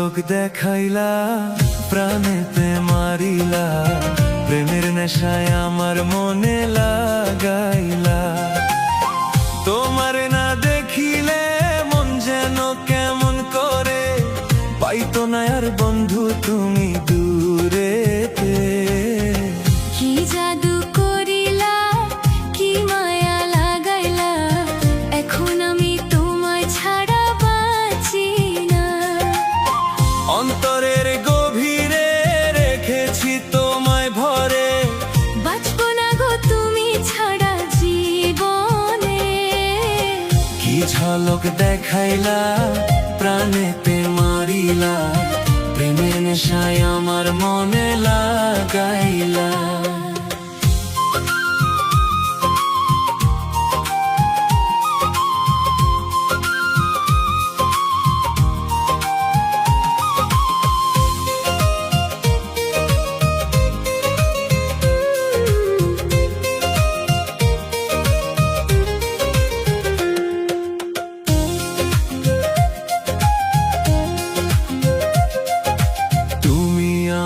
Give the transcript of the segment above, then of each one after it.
ঝলক দেখাইলা, প্রাণেতে মারিলা, প্রেমের নেশায় আমার মনে লাগাইলা। তোমার না দেখিলে মন যেন কেমন করে, পাইতো না আর বন্ধু তুমি দূরেতে। কি জাদু করিলা, কি মায়া লাগাইলা, এখন আমি তোমায় ছাড়া বাঁচি না। অন্তরের গভীরে রেখেছি তোমায় ভরে, বাঁচবো না গো তুমি ছাড়া জীবনে। কি ঝলক দেখাইলা, প্রাণেতে মারিলা, প্রেমের নেশায় আমার মনে লাগাইলা।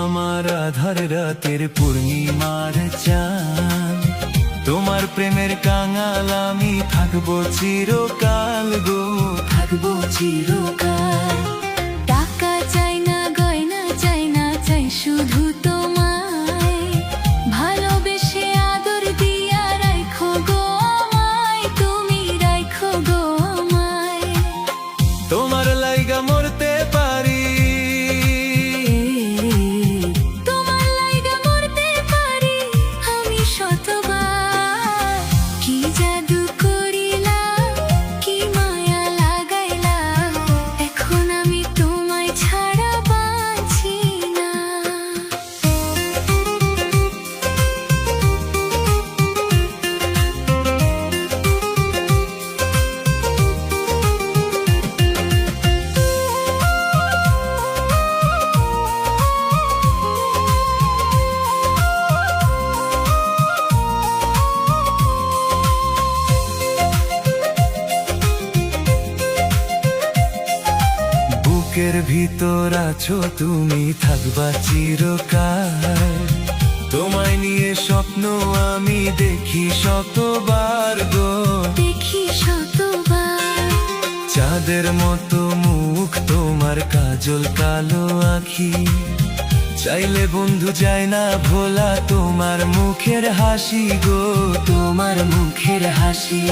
আমার আধার রাতের পূর্ণিমার চাঁদ, তোমার প্রেমের কাঙাল আমি থাকবো চিরকাল গো, থাকবো চিরকাল। টাকা চাই না, গয়না চাই না, চাই শুধু তোমায়। ভালোবেসে আদর দিয়া রাখো গো আমায়, তুমি রাখো গো আমায়। তোমার লাইগা মরতে পারি, বুকের ভিতর আছো তুমি, থাকবা চিরকাল। তোমায় নিয়ে স্বপ্ন আমি দেখি শতবার গো, দেখি শতবার। চাঁদের মতো মুখ তোমার, কাজল কালো আঁখি, চাইলে বন্ধু যায় না ভোলা তোমার মুখের হাসি গো, তোমার মুখের হাসি।